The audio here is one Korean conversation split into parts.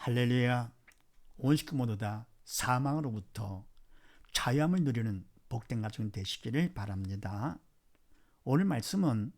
할렐루야. 온 식구 모두 다 사망으로부터 자유함을 누리는 복된 가정 되시기를 바랍니다. 오늘 말씀은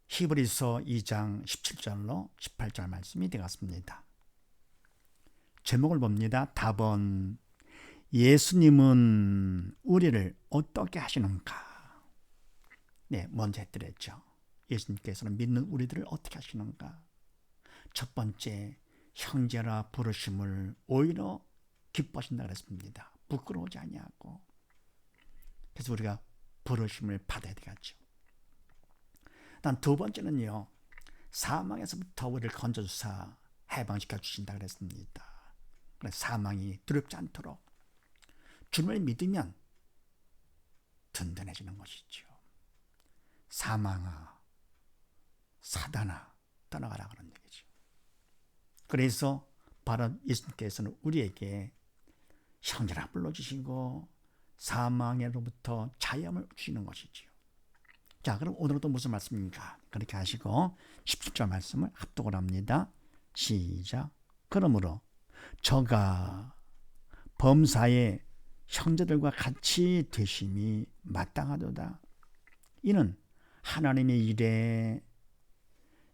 히브리서 2장 17절로 18절 말씀이 되겠습니다. 제목을 봅니다. 답은 예수님은 우리를 어떻게 하시는가? 네, 먼저 했더랬죠. 예수님께서는 믿는 우리들을 어떻게 하시는가? 첫 번째, 형제라 부르심을 오히려 기뻐하신다 그랬습니다. 부끄러우지 아니하고. 그래서 우리가 부르심을 받아야 되겠죠. 단 두 번째는요, 사망에서부터 우리를 건져주사 해방시켜 주신다 그랬습니다. 그래서 사망이 두렵지 않도록 주님을 믿으면 든든해지는 것이죠. 사망아, 사단아, 떠나가라 그런 얘기죠. 그래서 바로 예수님께서는 우리에게 형제라 불러주시고 사망으로부터 자유함을 주시는 것이지요. 자, 그럼 오늘은 또 무슨 말씀입니까? 그렇게 하시고 17절 말씀을 합독을 합니다. 시작. 그러므로 저가 범사의 형제들과 같이 되심이 마땅하도다. 이는 하나님의 일에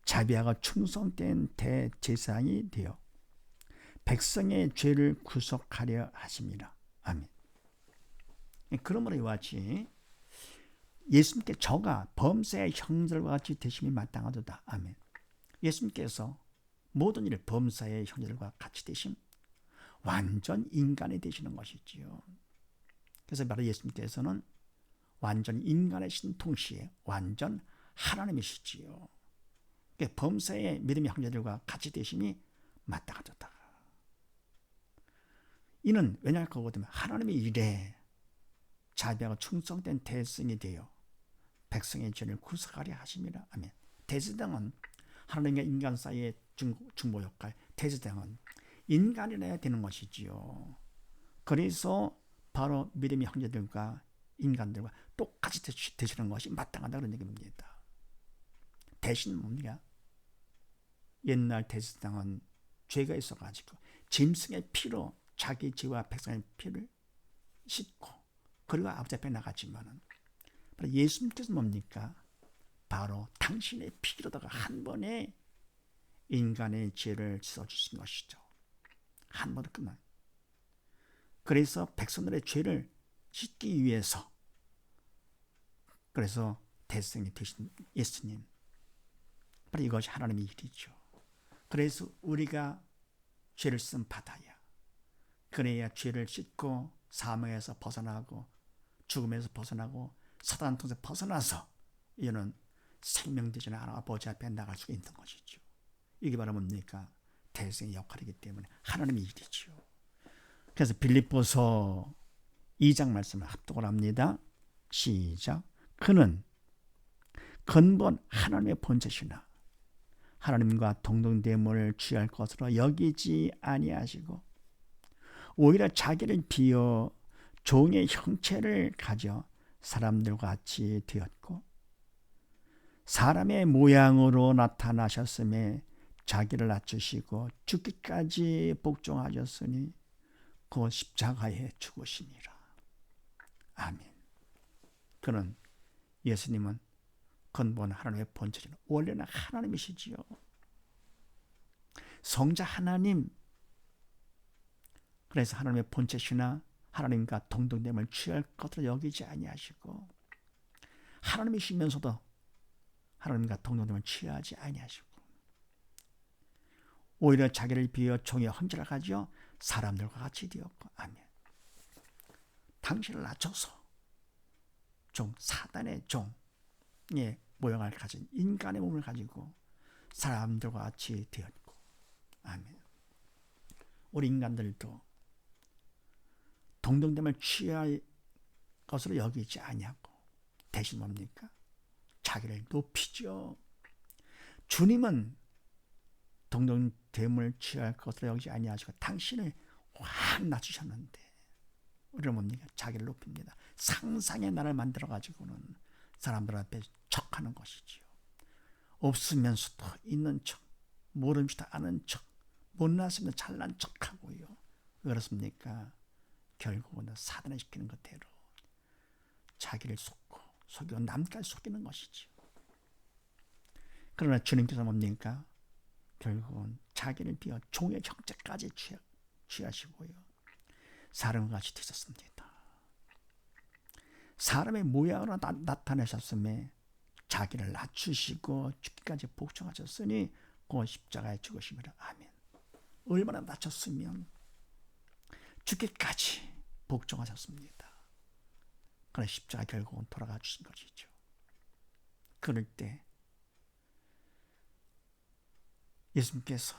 자비하고 충성된 대제사장이 되어 백성의 죄를 구속하려 하심이라. 아멘. 그러므로 이와 같이 예수님께 저가 범사의 형제들과 같이 되심이 마땅하도다. 아멘. 예수님께서 모든 일을 범사의 형제들과 같이 되심, 완전 인간이 되시는 것이지요. 그래서 바로 예수님께서는 완전 인간이신 동시에 완전 하나님이시지요. 범사의 믿음의 형제들과 같이 되심이 마땅하도다. 이는 왜냐할 거거든요. 하나님의 일에 자비하고 충성된 대성이 되어 백성의 죄를 구속하려 하심이라. 아멘. 대제사장은 하나님과 인간 사이의 중보 역할, 대제사장은 인간이라야 되는 것이지요. 그래서 바로 믿음의 형제들과 인간들과 똑같이 되시는 것이 마땅하다 그런 얘기입니다. 대신 뭡니까? 옛날 대제사장은 죄가 있어가지고 짐승의 피로 자기 죄와 백성의 피를 씻고 그리고 아버지 앞에 나갔지만은 예수님께서 뭡니까? 바로 당신의 피로다가 한 번에 인간의 죄를 씻어주신 것이죠. 한 번에 끝난. 그래서 백성들의 죄를 씻기 위해서 그래서 대성이 되신 예수님. 바로 이것이 하나님의 일이죠. 그래서 우리가 죄를 씻음 받아야 그래야 죄를 씻고 사망에서 벗어나고 죽음에서 벗어나고 사단 통해서 벗어나서 이는 생명되지는 않아 아버지 앞에 나갈 수 있는 것이죠. 이게 바로 뭡니까? 대성의 역할이기 때문에 하나님의 일이죠. 그래서 빌립보서 2장 말씀을 합독을 합니다. 시작. 그는 근본 하나님의 본체시나 하나님과 동등됨을 취할 것으로 여기지 아니하시고 오히려 자기를 비어 종의 형체를 가져 사람들과 같이 되었고 사람의 모양으로 나타나셨음에 자기를 낮추시고 죽기까지 복종하셨으니 그 십자가에 죽으시니라. 아멘. 그는 예수님은 근본 하나님의 본체는 원래는 하나님이시지요. 성자 하나님. 그래서 하나님의 본체시나 하나님과 동등됨을 취할 것으로 여기지 아니하시고 하나님이시면서도 하나님과 동등됨을 취하지 아니하시고 오히려 자기를 비어 종의 형체를 가지어 사람들과 같이 되었고 아멘. 당신을 낮춰서 사단의 종의 모양을 가진 인간의 몸을 가지고 사람들과 같이 되었고 아멘. 우리 인간들도 동등됨을 취할 것으로 여기지 아니하고 대신 뭡니까? 자기를 높이죠. 주님은 동등됨을 취할 것으로 여기지 아니하시고 당신을 확 낮추셨는데 우리는 뭡니까? 자기를 높입니다. 상상의 나를 만들어가지고는 사람들 앞에 척하는 것이지요. 없으면서도 있는 척, 모름시도 않은 척, 못났으면 잘난 척하고요. 왜 그렇습니까? 결국은 사단에 시키는 것대로 자기를 속이고 남까지 속이는 것이죠. 그러나 주님께서 뭡니까? 결국은 자기를 비워 종의 형체까지 취하시고요. 사람과 같이 되셨습니다. 사람의 모양으로 나타내셨음에 자기를 낮추시고 죽기까지 복종하셨으니 그 십자가에 죽으심이라. 아멘. 얼마나 낮췄으면 죽기까지 복종하셨습니다. 그러나 십자가 결국은 돌아가 주신 것이죠. 그럴 때 예수님께서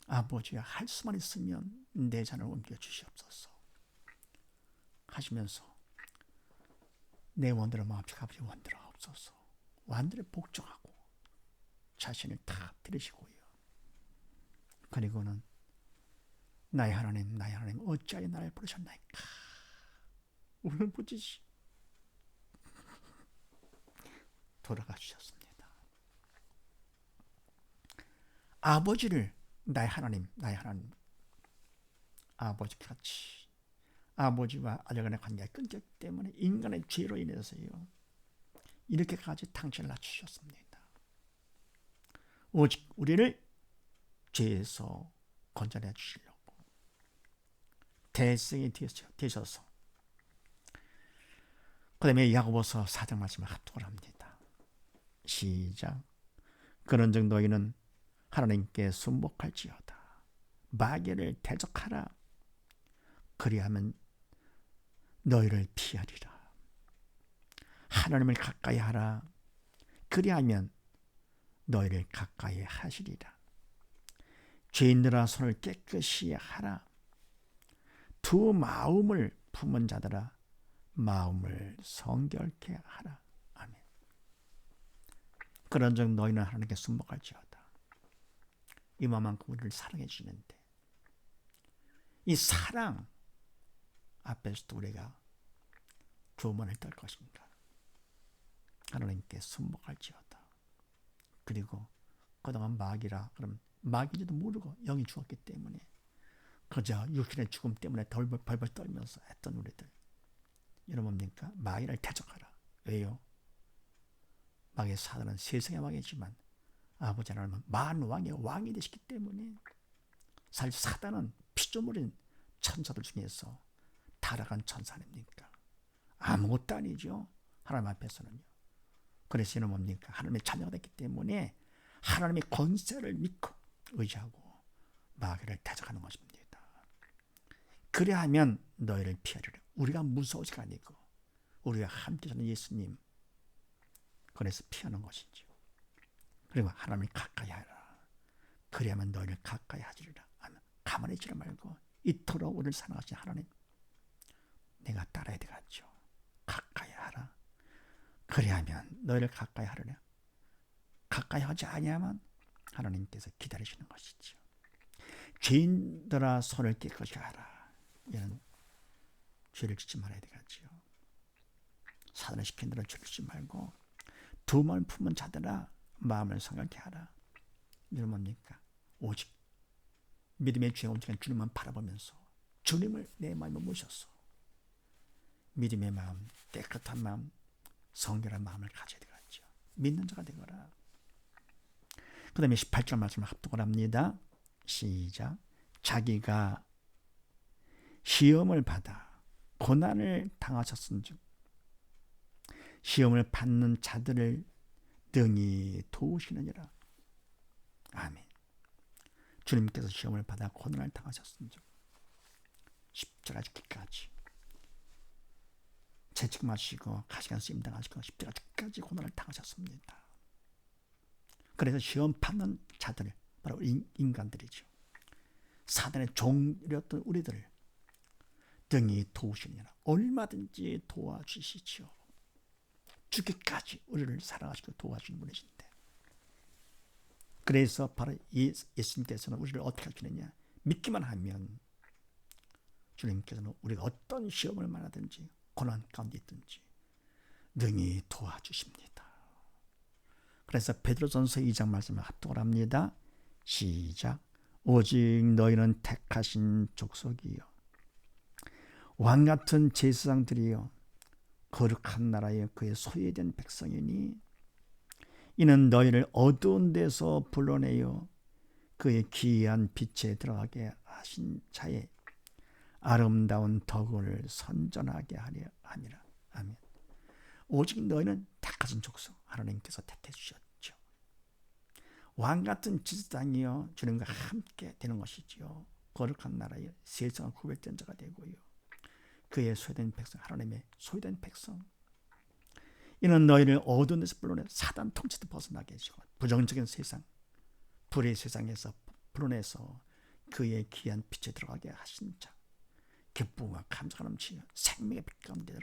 아버지야 할 수만 있으면 내 잔을 옮겨 주시옵소서 하시면서 내 원대로 마옵시고 아버지 원대로 하옵소서 완전히 복종하고 자신을 다 드리시고요. 그리고는 나의 하나님 어찌하여 나를 부르셨나이까 울부짖이 돌아가 주셨습니다. 아버지를 나의 하나님 아버지같이 아버지와 아들 간의 관계가 끊겼기 때문에 인간의 죄로 인해서요 이렇게까지 당신을 낮추셨습니다. 오직 우리를 죄에서 건져내 주시려고 대승이 되셔서 그 다음에 야고보서 4장 말씀을 합독을 합니다. 시작. 그런즉 너희는 하나님께 순복할지어다. 마귀를 대적하라. 그리하면 너희를 피하리라. 하나님을 가까이 하라. 그리하면 너희를 가까이 하시리라. 죄인들아 손을 깨끗이 하라. 두 마음을 품은 자들아 마음을 성결케 하라. 아멘. 그런즉 너희는 하나님께 순복할지어다. 이만큼 우리를 사랑해 주시는데 이 사랑 앞에서도 우리가 조문을 떨 것인가? 하나님께 순복할지어다. 그리고 그동안 마귀라 그럼 마귀인지도 모르고 영이 죽었기 때문에 그저 육신의 죽음 때문에 벌벌 떨면서 했던 우리들 여러분 뭡니까? 마귀를 대적하라. 왜요? 마귀의 사단은 세상의 왕이지만 아버지 하나님은 만왕의 왕이 되시기 때문에 사실 사단은 피조물인 천사들 중에서 타락한 천사 아닙니까? 아무것도 아니죠. 하나님 앞에서는요. 그래서 이는 뭡니까? 하나님의 자녀가 됐기 때문에 하나님의 권세를 믿고 의지하고 마귀를 대적하는 것입니다. 그래야 하면 너희를 피하리라. 우리가 무서워서가 아니고 우리가 함께 사는 예수님 그래서 피하는 것이죠. 그리고 하나님을 가까이 하라. 그래야만 너희를 가까이 하시리라. 가만히 있지 말고 이토록 우리를 사랑하신 하나님 내가 따라야 되겠죠. 가까이 하라. 그래야면 너희를 가까이 하려냐. 가까이 하지 아니하면 하나님께서 기다리시는 것이죠. 죄인들아 손을 깨끗이 하라. 이런 죄를 짓지 말아야 되겠죠. 사단을 시킨 대로 죄를 짓지 말고 두 마음을 품은 자들아 마음을 성결케 하라. 이런 뭡니까? 오직 믿음의 주에 온전한 주님만 바라보면서 주님을 내 마음에 모셔서 믿음의 마음, 깨끗한 마음, 성결한 마음을 가져야 되겠죠. 믿는 자가 되거라. 그 다음에 18절 말씀을 합독을 합니다. 시작. 자기가 시험을 받아 고난을 당하셨은즉 시험을 받는 자들을 능히 도우시느니라. 아멘. 주님께서 시험을 받아 고난을 당하셨은즉 십자가 죽기까지 채찍맞으시고 가시관 쓰임 당하시고 십자가 죽기까지 고난을 당하셨습니다. 그래서 시험 받는 자들 바로 인간들이죠. 사단의 종이었던 우리들을 등이 도우시느니라. 얼마든지 도와주시죠. 죽기까지 우리를 사랑하시고 도와주는 분이신데 그래서 바로 예수님께서는 우리를 어떻게 하시느냐. 믿기만 하면 주님께서는 우리가 어떤 시험을 만나든지 고난 가운데 있든지 능히 도와주십니다. 그래서 베드로전서 2장 말씀을 합독을 합니다. 시작. 오직 너희는 택하신 족속이요 왕같은 제사장들이요 거룩한 나라에 그의 소유된 백성이니 이는 너희를 어두운 데서 불러내어 그의 기이한 빛에 들어가게 하신 자의 아름다운 덕을 선전하게 하려 함이라. 아멘. 오직 너희는 택하신 족속, 하나님께서 택해 주셨죠. 왕같은 제사장이요 주님과 함께 되는 것이지요. 거룩한 나라에 세상을 구별된 자가 되고요. 그의 소유된 백성, 하나님의 소유된 백성. 이는 너희를 어두운 데서 불러내 사단 통치도 벗어나게 해주고 부정적인 세상, 불의 세상에서 불러내서 그의 귀한 빛에 들어가게 하신 자, 기쁨과 감사가 넘치는 생명의 빛 가운데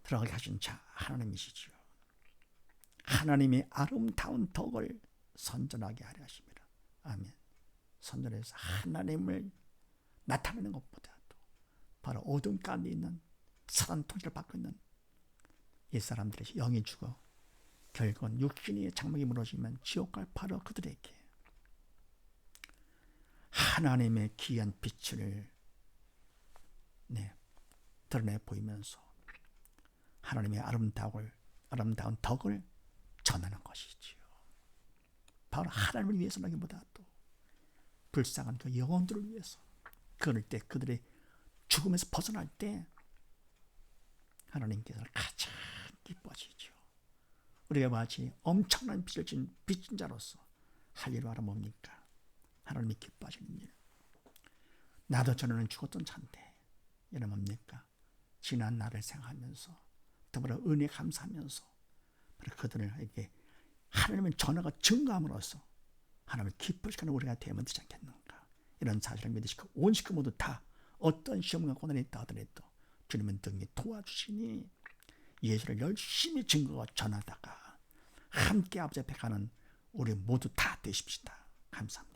들어가게 하신 자 하나님이시지요. 하나님의 아름다운 덕을 선전하게 하려 하십니다. 아멘. 선전해서 하나님을 나타내는 것보다도 바로 어둠 가운데 있는 사단 통치를 받고 있는 이 사람들의 영이 죽어 결국은 육신의 장막이 무너지면 지옥 갈 바로 그들에게 하나님의 귀한 빛을 드러내 보이면서 하나님의 아름다운 덕을 전하는 것이지요. 바로 하나님을 위해서라기보다도 불쌍한 그 영혼들을 위해서 그럴 때 그들의 죽음에서 벗어날 때 하나님께서 가장 기뻐하시죠. 우리가 마치 엄청난 빛을 진 빚진 자로서 할 일을 알아 뭡니까? 하나님이 기뻐하시는 일. 나도 전에는 죽었던 자인데 이는 뭡니까? 지난 날을 생각하면서 더불어 은혜 감사하면서 그들에게 하나님의 전화가 증거함으로써 하나님을 기뻐시키는 우리가 되면 되지 않겠는가? 이런 사실을 믿으시고 온 식구 모두 다 어떤 시험과 고난이 있다 하더라도 주님은 등에 도와주시니 예수를 열심히 증거와 전하다가 함께 아버지 앞에 가는 우리 모두 다 되십시다. 감사합니다.